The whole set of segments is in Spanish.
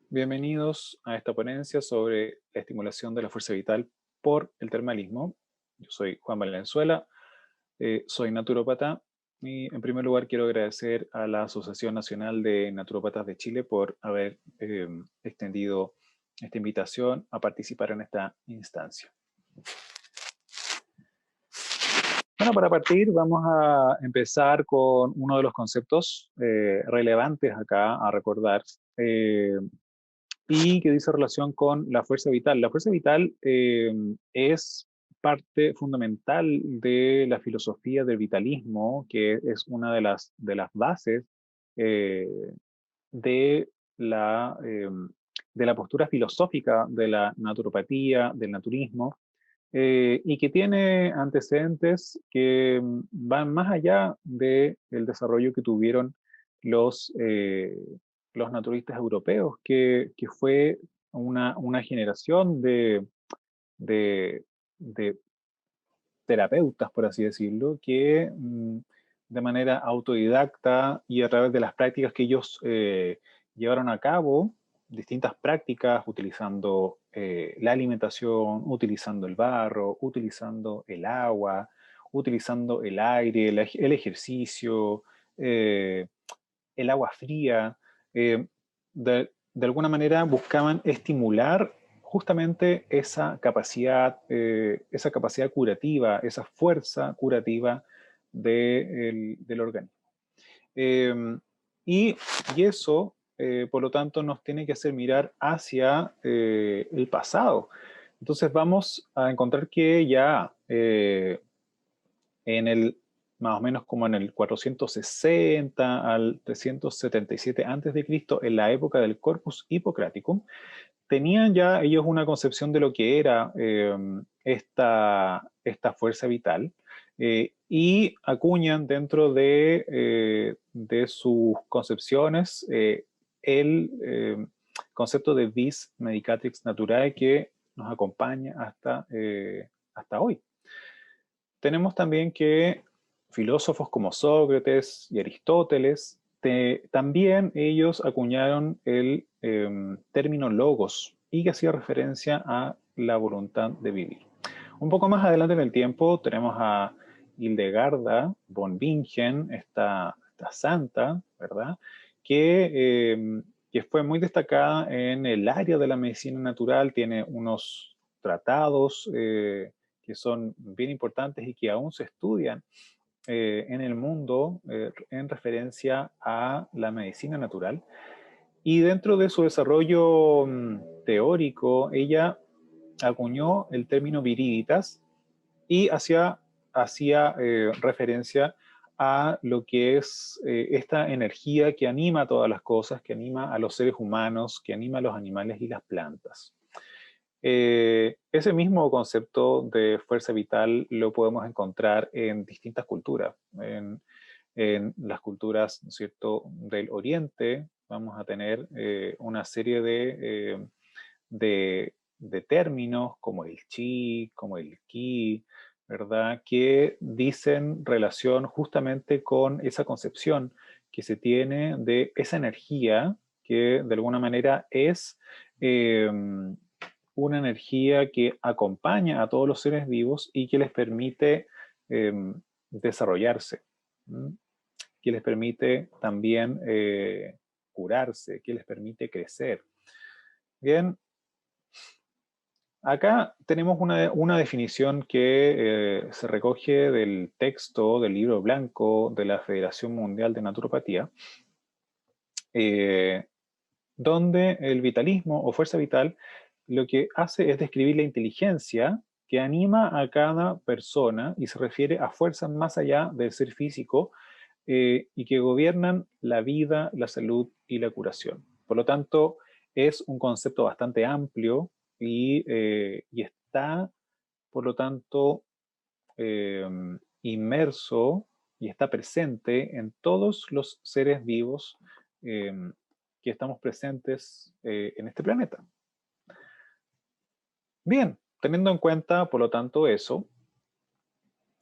Bienvenidos a esta ponencia sobre la estimulación de la fuerza vital por el termalismo. Yo soy Juan Valenzuela, soy naturópata y en primer lugar quiero agradecer a la Asociación Nacional de Naturópatas de Chile por haber extendido esta invitación a participar en esta instancia. Bueno, para partir vamos a empezar con uno de los conceptos relevantes acá a recordar. Y que dice relación con la fuerza vital. La fuerza vital es parte fundamental de la filosofía del vitalismo, que es una de las bases eh, de, la, eh, de la postura filosófica de la naturopatía, del naturismo, y que tiene antecedentes que van más allá del desarrollo que tuvieron los, eh, los naturistas europeos, que fue una generación de, de terapeutas, por así decirlo, que de manera autodidacta y a través de las prácticas que ellos llevaron a cabo, distintas prácticas utilizando la alimentación, utilizando el barro, utilizando el agua, utilizando el aire, el ejercicio, eh, el agua fría, eh, de alguna manera buscaban estimular justamente esa capacidad curativa, esa fuerza curativa del organismo. Eh, y, y eso, por lo tanto, nos tiene que hacer mirar hacia el pasado. Entonces vamos a encontrar que ya en el más o menos como en el 460 al 377 antes de Cristo, en la época del Corpus Hippocraticum, tenían ya ellos una concepción de lo que era esta fuerza vital y acuñan dentro de sus concepciones el concepto de vis medicatrix naturae que nos acompaña hasta hoy. Tenemos también que filósofos como Sócrates y Aristóteles, también ellos acuñaron el término logos y que hacía referencia a la voluntad de vivir. Un poco más adelante en el tiempo tenemos a Hildegarda von Bingen, esta santa, ¿verdad? Que fue muy destacada en el área de la medicina natural, tiene unos tratados que son bien importantes y que aún se estudian en el mundo en referencia a la medicina natural. Y dentro de su desarrollo teórico, ella acuñó el término viriditas y hacía referencia a lo que es esta energía que anima a todas las cosas, que anima a los seres humanos, que anima a los animales y las plantas. Ese mismo concepto de fuerza vital lo podemos encontrar en distintas culturas. En las culturas, ¿no es cierto?, del Oriente vamos a tener una serie de términos como el chi, como el ki, ¿verdad?, que dicen relación justamente con esa concepción que se tiene de esa energía que de alguna manera es una energía que acompaña a todos los seres vivos y que les permite eh, desarrollarse, ¿m? Que les permite también curarse, que les permite crecer. Bien, acá tenemos una definición que se recoge del texto del libro blanco de la Federación Mundial de Naturopatía, eh, donde el vitalismo o fuerza vital lo que hace es describir la inteligencia que anima a cada persona y se refiere a fuerzas más allá del ser físico y que gobiernan la vida, la salud y la curación. Por lo tanto, es un concepto bastante amplio y está, por lo tanto, eh, inmerso y está presente en todos los seres vivos eh, que estamos presentes en este planeta. Bien, teniendo en cuenta, por lo tanto, eso,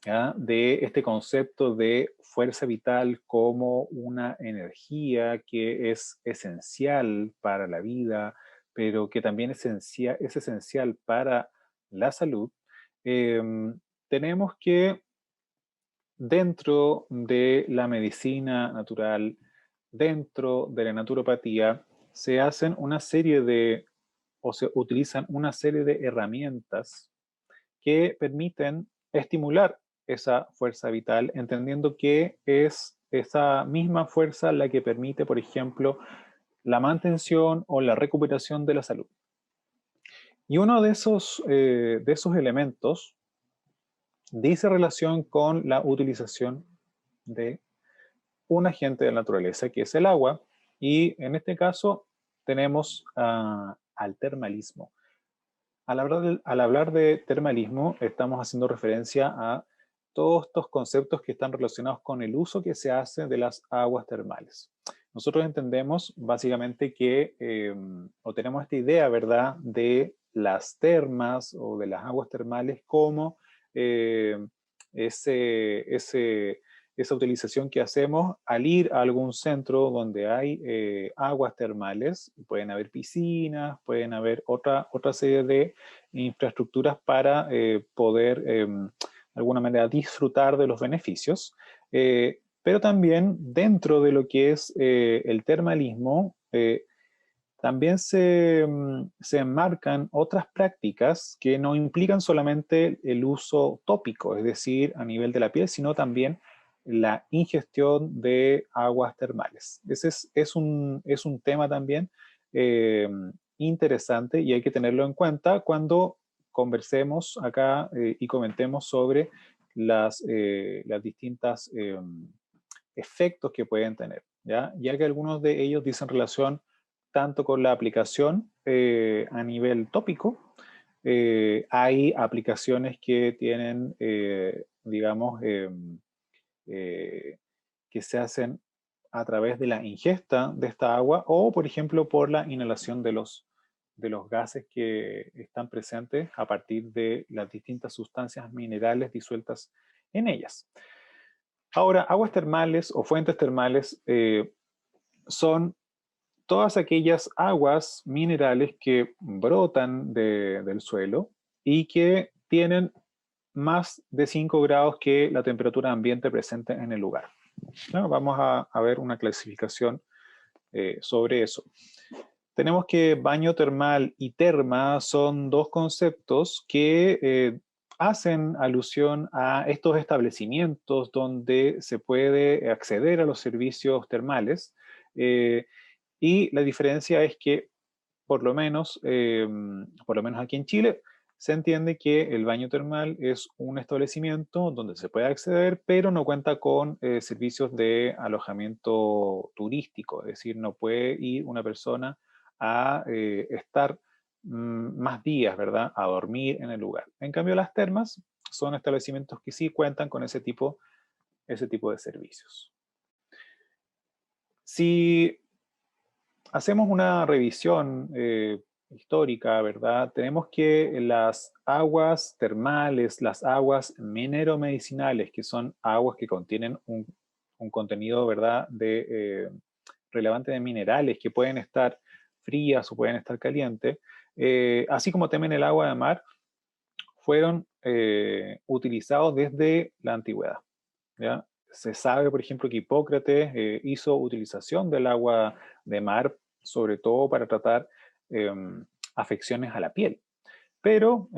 ¿ya? De este concepto de fuerza vital como una energía que es esencial para la vida, pero que también es esencial para la salud, tenemos que dentro de la medicina natural, dentro de la naturopatía, se hacen una serie de, o se utilizan una serie de herramientas que permiten estimular esa fuerza vital, entendiendo que es esa misma fuerza la que permite, por ejemplo, la mantención o la recuperación de la salud. Y uno de esos elementos dice relación con la utilización de un agente de la naturaleza, que es el agua, y en este caso tenemos al termalismo. Al hablar de termalismo, estamos haciendo referencia a todos estos conceptos que están relacionados con el uso que se hace de las aguas termales. Nosotros entendemos básicamente que, o tenemos esta idea, ¿verdad?, de las termas o de las aguas termales como eh, ese esa utilización que hacemos al ir a algún centro donde hay aguas termales, pueden haber piscinas, pueden haber otra serie de infraestructuras para poder de alguna manera disfrutar de los beneficios, pero también dentro de lo que es el termalismo, también se enmarcan otras prácticas que no implican solamente el uso tópico, es decir, a nivel de la piel, sino también la ingestión de aguas termales. Ese es un tema también eh, interesante y hay que tenerlo en cuenta cuando conversemos acá y comentemos sobre las distintas efectos que pueden tener, ya que algunos de ellos dicen relación tanto con la aplicación a nivel tópico, hay aplicaciones que tienen, digamos, eh, que se hacen a través de la ingesta de esta agua o, por ejemplo, por la inhalación de los gases que están presentes a partir de las distintas sustancias minerales disueltas en ellas. Ahora, aguas termales o fuentes termales son todas aquellas aguas minerales que brotan del suelo y que tienen más de 5 grados que la temperatura ambiente presente en el lugar. ¿No? Vamos a ver una clasificación sobre eso. Tenemos que baño termal y terma son dos conceptos que hacen alusión a estos establecimientos donde se puede acceder a los servicios termales. Y la diferencia es que, por lo menos aquí en Chile, se entiende que el baño termal es un establecimiento donde se puede acceder, pero no cuenta con servicios de alojamiento turístico, es decir, no puede ir una persona a estar más días, ¿verdad? A dormir en el lugar. En cambio, las termas son establecimientos que sí cuentan con ese tipo de servicios. Si hacemos una revisión histórica, ¿verdad? Tenemos que las aguas termales, las aguas mineromedicinales, que son aguas que contienen un contenido, ¿verdad?, relevante de minerales que pueden estar frías o pueden estar calientes, así como también el agua de mar, fueron utilizados desde la antigüedad, ¿ya? Se sabe, por ejemplo, que Hipócrates hizo utilización del agua de mar, sobre todo para tratar eh, afecciones a la piel. Pero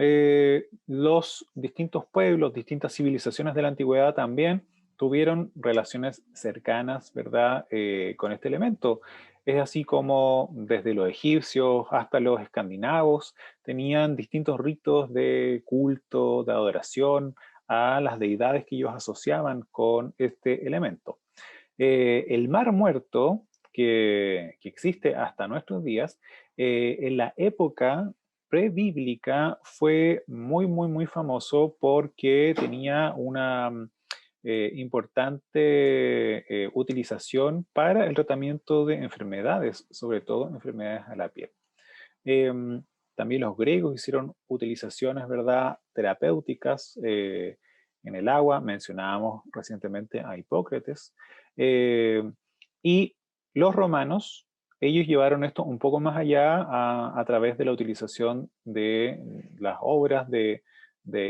los distintos pueblos, distintas civilizaciones de la antigüedad también tuvieron relaciones cercanas, ¿verdad?, con este elemento. Es así como desde los egipcios hasta los escandinavos tenían distintos ritos de culto, de adoración a las deidades que ellos asociaban con este elemento. El mar muerto, que existe hasta nuestros días, en la época prebíblica fue muy, muy, muy famoso porque tenía una importante utilización para el tratamiento de enfermedades, sobre todo enfermedades a la piel. Eh, También los griegos hicieron utilizaciones, ¿verdad?, terapéuticas en el agua. Mencionábamos recientemente a Hipócrates. Y los romanos, ellos llevaron esto un poco más allá a través de la utilización de las obras de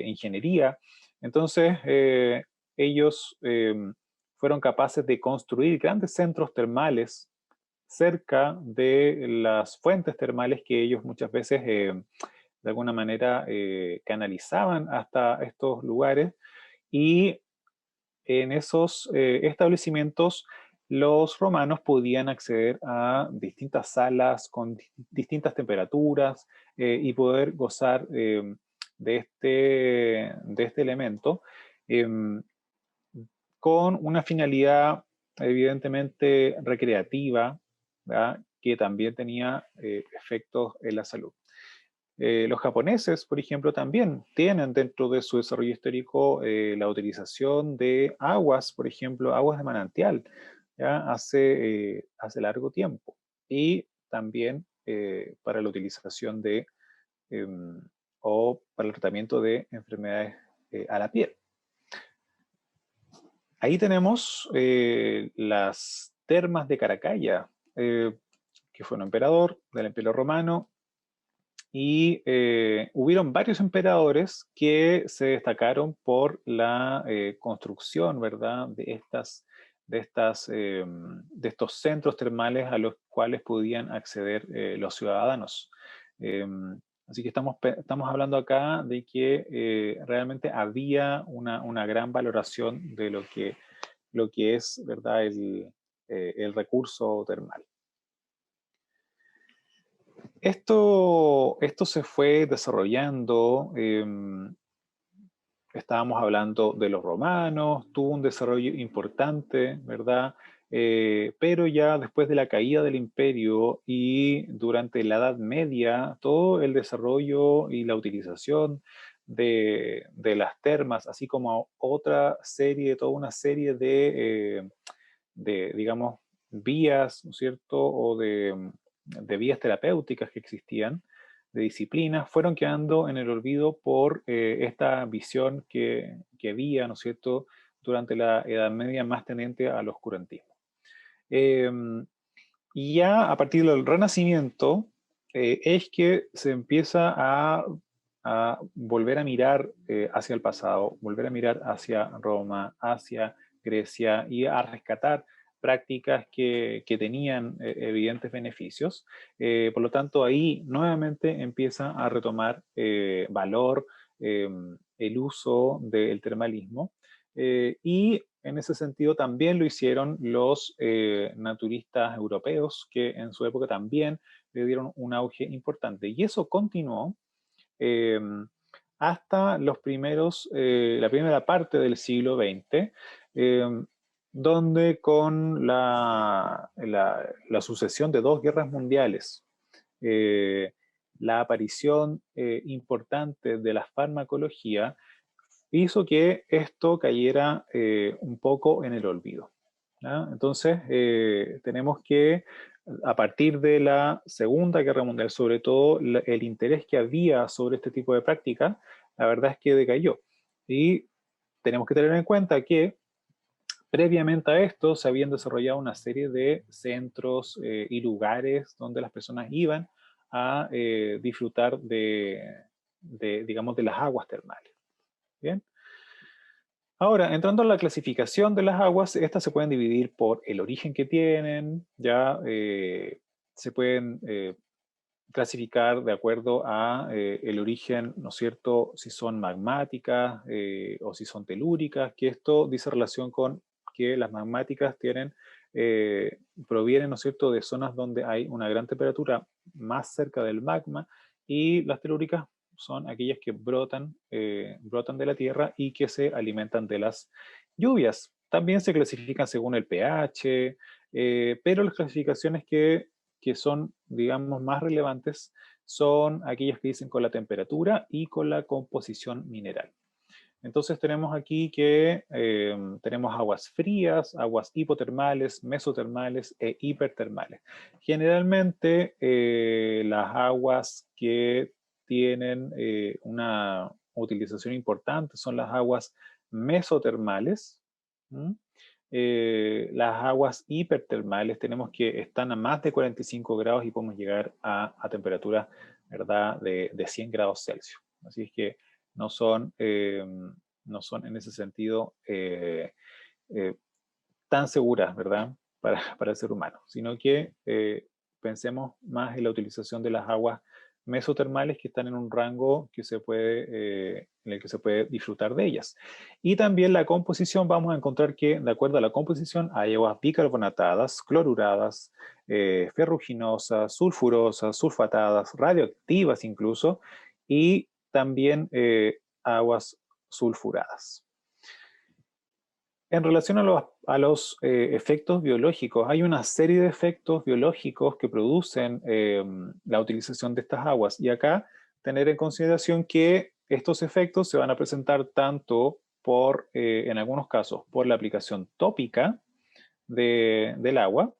ingeniería. Entonces, ellos fueron capaces de construir grandes centros termales cerca de las fuentes termales que ellos muchas veces de alguna manera canalizaban hasta estos lugares, y en esos establecimientos los romanos podían acceder a distintas salas con distintas temperaturas y poder gozar de este elemento em, con una finalidad evidentemente recreativa, ¿verdad? Que también tenía efectos en la salud. Los japoneses, por ejemplo, también tienen dentro de su desarrollo histórico la utilización de aguas, por ejemplo, aguas de manantial, ¿ya? Hace largo tiempo. Y también para la utilización de o para el tratamiento de enfermedades a la piel. Ahí tenemos las termas de Caracalla, que fue un emperador del Imperio Romano, y hubieron varios emperadores que se destacaron por la construcción, ¿verdad?, de estos centros termales a los cuales podían acceder los ciudadanos. Así que estamos hablando acá de que realmente había una gran valoración de lo que es, ¿verdad?, el recurso termal. Esto se fue desarrollando, estábamos hablando de los romanos, tuvo un desarrollo importante, ¿verdad? Pero ya después de la caída del imperio y durante la Edad Media, todo el desarrollo y la utilización de las termas, así como toda una serie digamos, vías, ¿no es cierto?, o de vías terapéuticas que existían, de disciplinas, fueron quedando en el olvido por esta visión que había, ¿no es cierto?, durante la Edad Media más tendente al oscurantismo. Y ya a partir del Renacimiento es que se empieza a volver a mirar hacia el pasado, volver a mirar hacia Roma, hacia Grecia y a rescatar prácticas que tenían evidentes beneficios. Por lo tanto, ahí nuevamente empieza a retomar valor el uso del termalismo. Y en ese sentido también lo hicieron los naturistas europeos, que en su época también le dieron un auge importante. Y eso continuó eh, hasta la primera parte del siglo XX, donde con la sucesión de dos guerras mundiales, eh, la aparición importante de la farmacología, hizo que esto cayera un poco en el olvido, ¿ya? Entonces, tenemos que, a partir de la Segunda Guerra Mundial, sobre todo el interés que había sobre este tipo de práctica, la verdad es que decayó. Y tenemos que tener en cuenta que previamente a esto se habían desarrollado una serie de centros y lugares donde las personas iban a disfrutar digamos, de las aguas termales. ¿Bien? Ahora, entrando a la clasificación de las aguas, estas se pueden dividir por el origen que tienen, ya se pueden clasificar de acuerdo a el origen, ¿no es cierto?, si son magmáticas o si son telúricas, que esto dice relación con que las magmáticas provienen, ¿no es cierto?, de zonas donde hay una gran temperatura más cerca del magma, y las telúricas son aquellas que brotan de la tierra y que se alimentan de las lluvias. También se clasifican según el pH, pero las clasificaciones que son, digamos, más relevantes son aquellas que dicen con la temperatura y con la composición mineral. Entonces tenemos aquí que tenemos aguas frías, aguas hipotermales, mesotermales e hipertermales. Generalmente las aguas que tienen una utilización importante son las aguas mesotermales. ¿Mm? Las aguas hipertermales tenemos que están a más de 45 grados y podemos llegar a temperaturas, ¿verdad?, de 100 grados Celsius. Así es que no son, no son en ese sentido eh, tan seguras, ¿verdad?, para el ser humano, sino que pensemos más en la utilización de las aguas mesotermales que están en un rango que se puede, en el que se puede disfrutar de ellas. Y también la composición, vamos a encontrar que de acuerdo a la composición hay aguas bicarbonatadas, cloruradas, ferruginosas, sulfurosas, sulfatadas, radioactivas incluso, y también aguas sulfuradas. En relación a los efectos biológicos, hay una serie de efectos biológicos que producen la utilización de estas aguas. Y acá tener en consideración que estos efectos se van a presentar tanto por, en algunos casos, por la aplicación tópica del agua,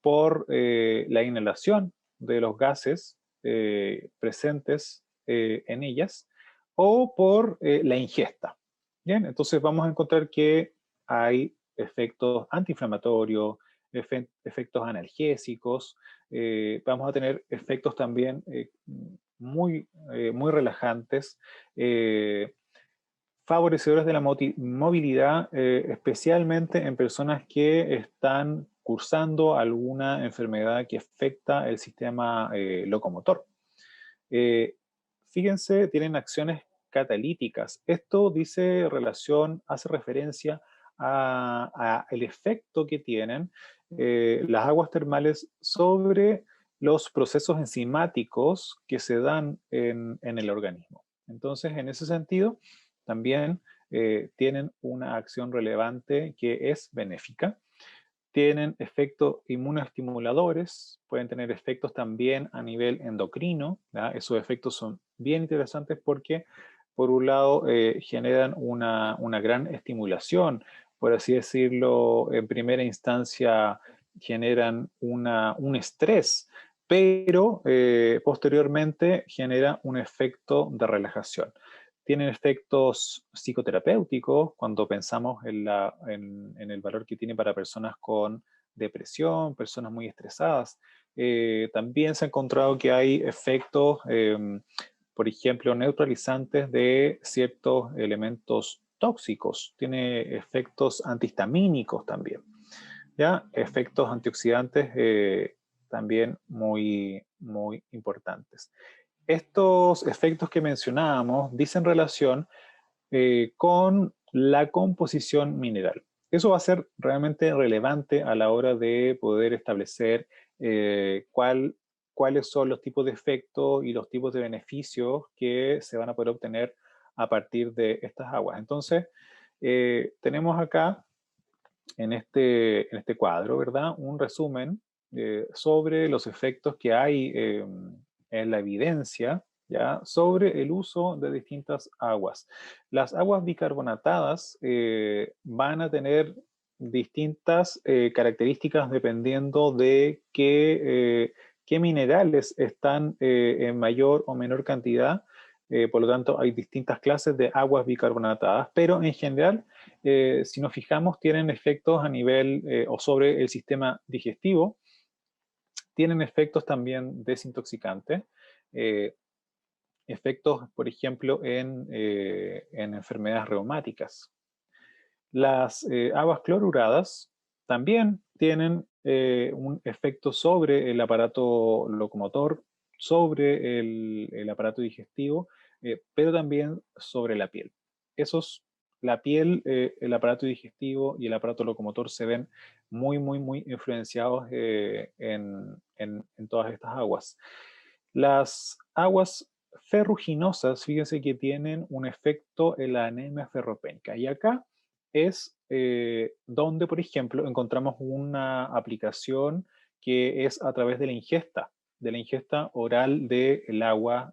por la inhalación de los gases presentes en ellas, o por la ingesta. Bien, entonces vamos a encontrar que hay efectos antiinflamatorios, efectos analgésicos, vamos a tener efectos también muy relajantes, favorecedores de la movilidad, especialmente en personas que están cursando alguna enfermedad que afecta el sistema locomotor. Eh, Fíjense, tienen acciones catalíticas. Esto dice relación, hace referencia a el efecto que tienen las aguas termales sobre los procesos enzimáticos que se dan en el organismo. Entonces, en ese sentido, también tienen una acción relevante que es benéfica. Tienen efectos inmunoestimuladores, pueden tener efectos también a nivel endocrino, ¿ya? Esos efectos son bien interesantes porque, por un lado, generan una gran estimulación, por así decirlo, en primera instancia generan un estrés, pero posteriormente genera un efecto de relajación. Tienen efectos psicoterapéuticos cuando pensamos en el valor que tiene para personas con depresión, personas muy estresadas. También se ha encontrado que hay efectos, por ejemplo, neutralizantes de ciertos elementos tóxicos. Tiene efectos antihistamínicos también. ¿Ya? Efectos antioxidantes también muy importantes. Estos efectos que mencionábamos dicen relación con la composición mineral. Eso va a ser realmente relevante a la hora de poder establecer cuáles son los tipos de efectos y los tipos de beneficios que se van a poder obtener a partir de estas aguas. Entonces, tenemos acá en este cuadro, ¿verdad? Un resumen sobre los efectos que hay en la evidencia, ¿ya? Sobre el uso de distintas aguas. Las aguas bicarbonatadas van a tener distintas características dependiendo de qué minerales están en mayor o menor cantidad. Por lo tanto, hay distintas clases de aguas bicarbonatadas, pero en general si nos fijamos, tienen efectos a nivel o sobre el sistema digestivo, tienen efectos también desintoxicantes, eh, efectos, por ejemplo, en enfermedades reumáticas. Las aguas cloruradas también tienen un efecto sobre el aparato locomotor, sobre el aparato digestivo, pero también sobre la piel. La piel, el aparato digestivo y el aparato locomotor se ven muy influenciados en todas estas aguas. Las aguas ferruginosas, fíjense que tienen un efecto en la anemia ferropénica. Y acá es donde, por ejemplo, encontramos una aplicación que es a través de la ingesta oral del agua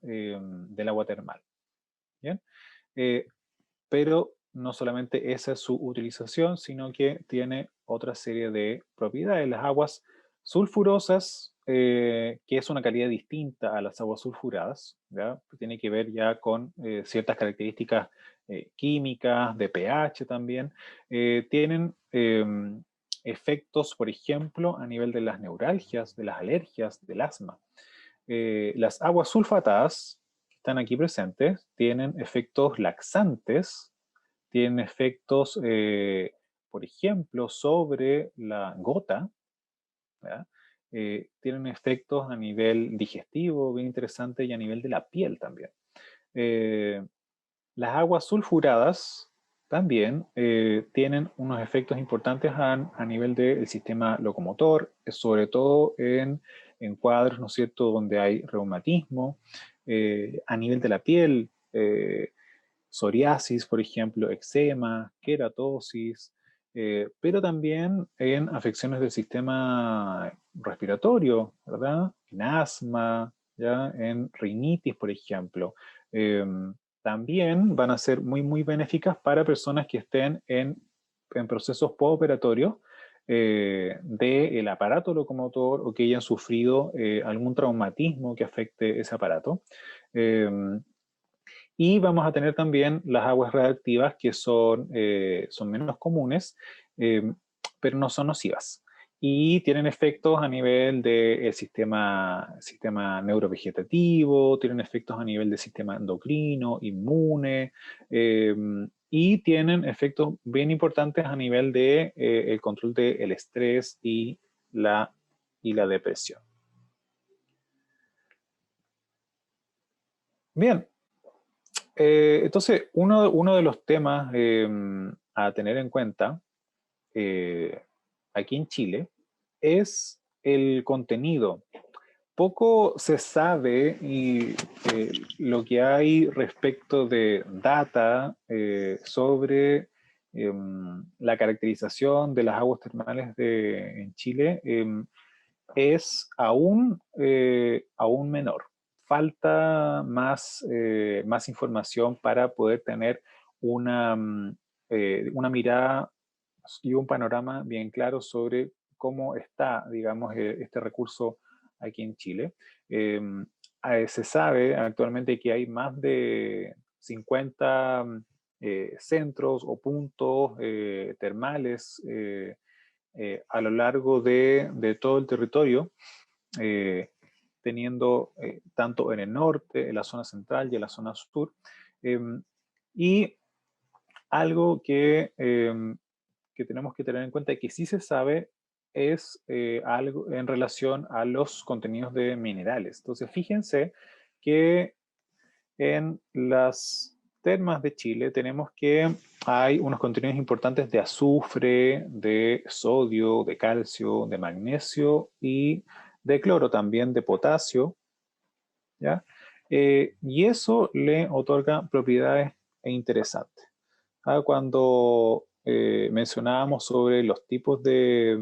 termal. ¿Bien? Pero no solamente esa es su utilización, sino que tiene otra serie de propiedades. Las aguas sulfurosas que es una calidad distinta a las aguas sulfuradas, ¿ya? Tiene que ver ya con ciertas características químicas, de pH también. Tienen efectos, por ejemplo, a nivel de las neuralgias, de las alergias, del asma. Las aguas sulfatadas, que están aquí presentes, tienen efectos laxantes, tienen efectos, por ejemplo, sobre la gota, ¿ya? Tienen efectos a nivel digestivo bien interesante y a nivel de la piel también. Las aguas sulfuradas también tienen unos efectos importantes a nivel del sistema locomotor, sobre todo en cuadros, ¿no es cierto?, donde hay reumatismo, a nivel de la piel, psoriasis, por ejemplo, eczema, queratosis, pero también en afecciones del sistema respiratorio, ¿verdad? En asma, ¿ya? En rinitis, por ejemplo. También van a ser muy, muy benéficas para personas que estén en procesos postoperatorios del aparato locomotor o que hayan sufrido algún traumatismo que afecte ese aparato. Y vamos a tener también las aguas radiactivas que son menos comunes, eh, pero no son nocivas. Y tienen efectos a nivel del sistema neurovegetativo, tienen efectos a nivel del sistema endocrino, inmune, y tienen efectos bien importantes a nivel de, el control del estrés y la depresión. Bien, entonces, uno de los temas a tener en cuenta eh, aquí en Chile es el contenido. Poco se sabe y lo que hay respecto de data sobre la caracterización de las aguas termales en Chile es aún menor. Falta más información para poder tener una mirada y un panorama bien claro sobre cómo está, digamos, este recurso aquí en Chile. Eh, Se sabe actualmente que hay más de 50 centros o puntos termales a lo largo de todo el territorio, eh, teniendo tanto en el norte, en la zona central y en la zona sur. Eh, y algo que tenemos que tener en cuenta y que sí se sabe es algo en relación a los contenidos de minerales. Entonces, fíjense que en las termas de Chile tenemos que hay unos contenidos importantes de azufre, de sodio, de calcio, de magnesio y de cloro, también de potasio, ¿ya? Y eso le otorga propiedades interesantes. Cuando mencionábamos sobre los tipos de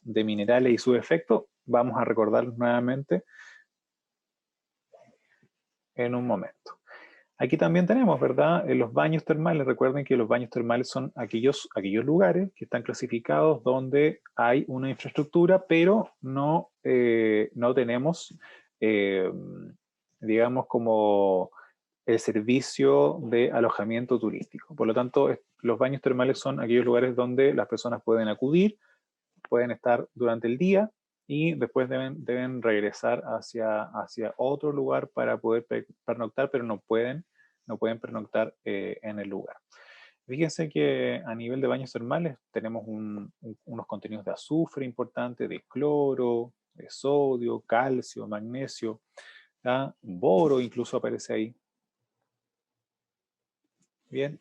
minerales y sus efectos, vamos a recordarlos nuevamente en un momento. Aquí también tenemos, ¿verdad? Los baños termales. Recuerden que los baños termales son aquellos lugares que están clasificados donde hay una infraestructura, pero no tenemos, eh, digamos, como el servicio de alojamiento turístico. Por lo tanto, los baños termales son aquellos lugares donde las personas pueden acudir, pueden estar durante el día y después deben regresar hacia otro lugar para poder pernoctar, pero no pueden pernoctar en el lugar. Fíjense que a nivel de baños termales tenemos unos contenidos de azufre importantes, de cloro, de sodio, calcio, magnesio, ¿ya? Boro incluso aparece ahí. Bien.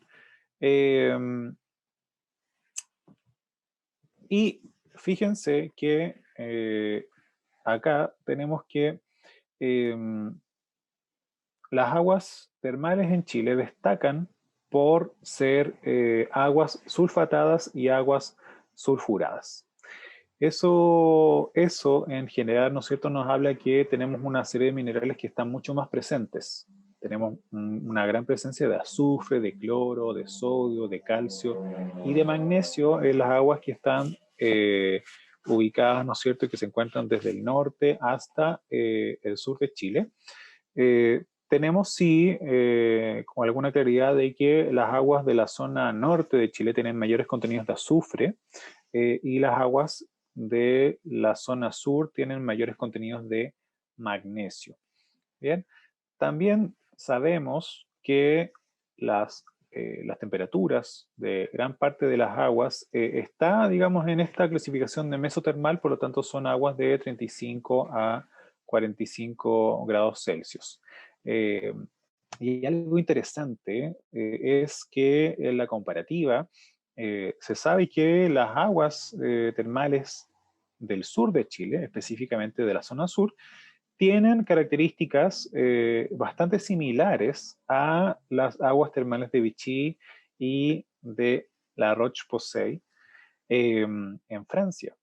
Y fíjense que acá tenemos que las aguas termales en Chile destacan por ser aguas sulfatadas y aguas sulfuradas. Eso en general, ¿no es cierto?, nos habla que tenemos una serie de minerales que están mucho más presentes. Tenemos una gran presencia de azufre, de cloro, de sodio, de calcio y de magnesio en las aguas que están ubicadas, ¿no es cierto?, que se encuentran desde el norte hasta el sur de Chile. Tenemos sí con alguna claridad de que las aguas de la zona norte de Chile tienen mayores contenidos de azufre y las aguas de la zona sur tienen mayores contenidos de magnesio. Bien, también sabemos que las temperaturas de gran parte de las aguas está, digamos, en esta clasificación de mesotermal, por lo tanto son aguas de 35 a 45 grados Celsius. Y algo interesante es que en la comparativa se sabe que las aguas termales del sur de Chile, específicamente de la zona sur, tienen características bastante similares a las aguas termales de Vichy y de la Roche-Posay en Francia,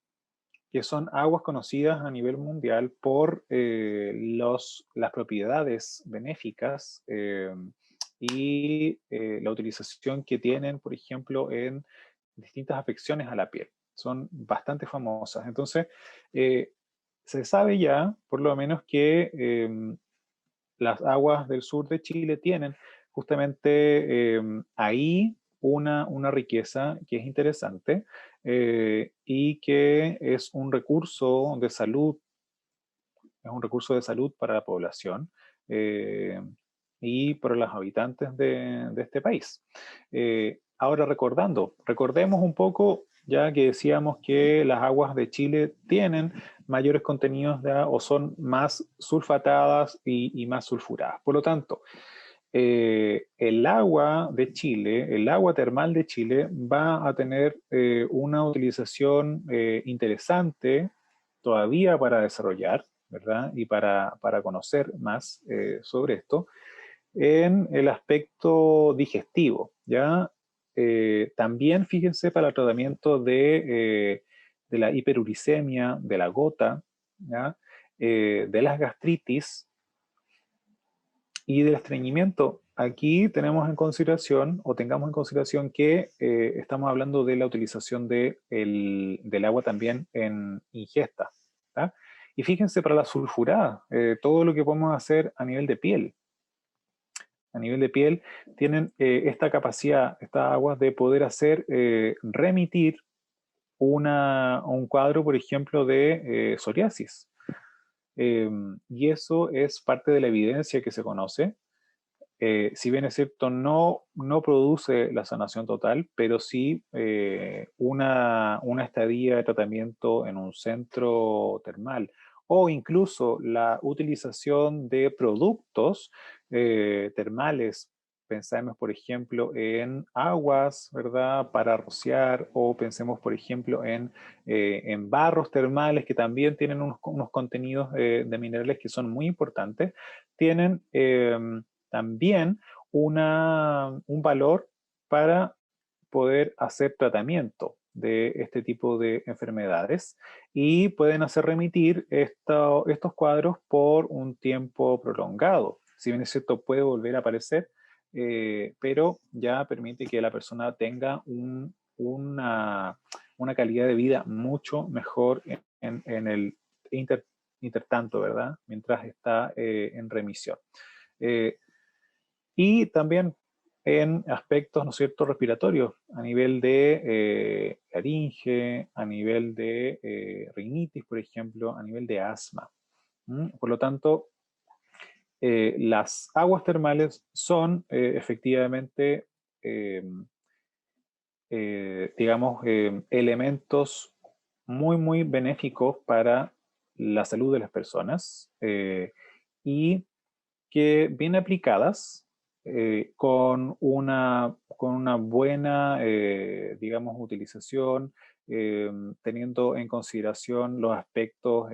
que son aguas conocidas a nivel mundial por las propiedades benéficas y la utilización que tienen, por ejemplo, en distintas afecciones a la piel. Son bastante famosas. Entonces, se sabe ya, por lo menos, que las aguas del sur de Chile tienen justamente ahí una riqueza que es interesante y que es un recurso de salud, para la población eh, y para los habitantes de este país. Ahora recordemos un poco, ya que decíamos que las aguas de Chile tienen mayores contenidos o son más sulfatadas y más sulfuradas. Por lo tanto, el agua de Chile, el agua termal de Chile, va a tener una utilización interesante todavía para desarrollar, ¿verdad? Y para conocer más sobre esto, en el aspecto digestivo, ¿ya? También fíjense para el tratamiento de la hiperuricemia, de la gota, ¿ya? De las gastritis y del estreñimiento. Aquí tenemos en consideración, o tengamos en consideración que estamos hablando de la utilización del agua también en ingesta, ¿tá? Y fíjense para la sulfurada, todo lo que podemos hacer a nivel de piel. A nivel de piel tienen esta capacidad, estas aguas, de poder hacer remitir un cuadro, por ejemplo, de psoriasis. Y eso es parte de la evidencia que se conoce. Si bien es cierto, no produce la sanación total, pero sí una estadía de tratamiento en un centro termal o incluso la utilización de productos termales. Pensemos, por ejemplo, en aguas, ¿verdad?, para rociar, o pensemos, por ejemplo, en barros termales que también tienen unos contenidos de minerales que son muy importantes. Tienen también un valor para poder hacer tratamiento de este tipo de enfermedades y pueden hacer remitir estos cuadros por un tiempo prolongado. Si bien es cierto, puede volver a aparecer, pero ya permite que la persona tenga una calidad de vida mucho mejor en el intertanto, ¿verdad? Mientras está en remisión. Y también en aspectos, ¿no es cierto?, respiratorios, a nivel de laringe, a nivel de rinitis, por ejemplo, a nivel de asma. Por lo tanto, las aguas termales son efectivamente, eh, digamos, elementos muy, muy benéficos para la salud de las personas y que bien aplicadas, con una buena, digamos, utilización, teniendo en consideración los aspectos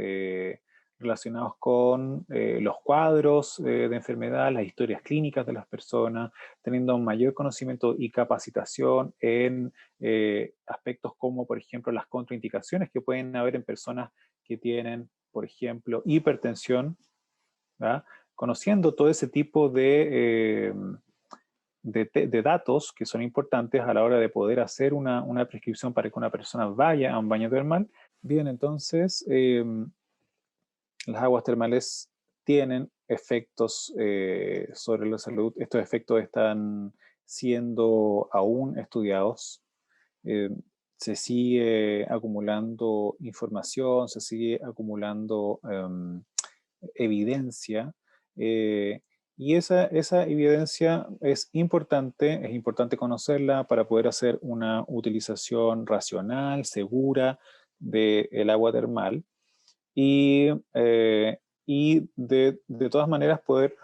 relacionados con los cuadros de enfermedad, las historias clínicas de las personas, teniendo un mayor conocimiento y capacitación en aspectos como, por ejemplo, las contraindicaciones que pueden haber en personas que tienen, por ejemplo, hipertensión, ¿verdad? Conociendo todo ese tipo de datos que son importantes a la hora de poder hacer una prescripción para que una persona vaya a un baño termal, Bien, entonces, las aguas termales tienen efectos sobre la salud. Estos efectos están siendo aún estudiados. Eh, Se sigue acumulando información, se sigue acumulando evidencia. eh, y esa evidencia es importante conocerla para poder hacer una utilización racional, segura del agua termal y, de todas maneras poder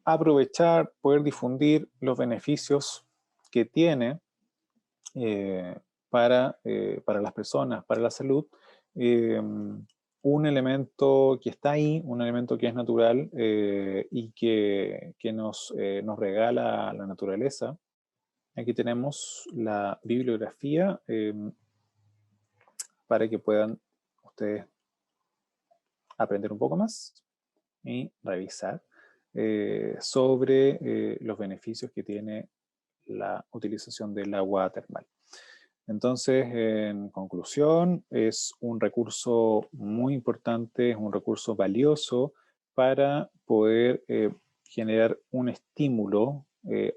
aprovechar, poder difundir los beneficios que tiene para las personas, para la salud, un elemento que está ahí, un elemento que es natural y que nos regala la naturaleza. Aquí tenemos la bibliografía para que puedan ustedes aprender un poco más y revisar sobre los beneficios que tiene la utilización del agua termal. Entonces, en conclusión, es un recurso muy importante, es un recurso valioso para poder generar un estímulo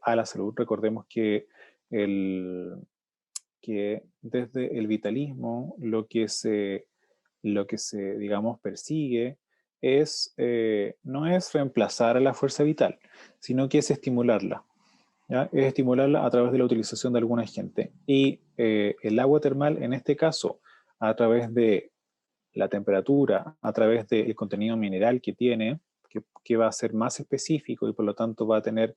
a la salud. Recordemos que desde el vitalismo lo que se digamos, persigue no es reemplazar a la fuerza vital, sino que es estimularla. ¿Ya? Es estimularla a través de la utilización de algún agente. Y el agua termal, en este caso, a través de la temperatura, a través del contenido mineral que tiene, que va a ser más específico y por lo tanto va a tener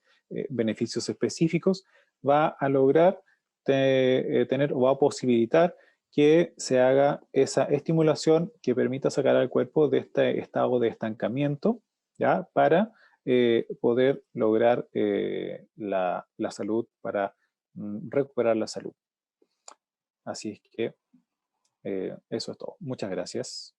beneficios específicos, va a lograr tener o va a posibilitar que se haga esa estimulación que permita sacar al cuerpo de este estado de estancamiento, ¿ya? Para poder lograr la salud, para recuperar la salud. Así es que eso es todo. Muchas gracias.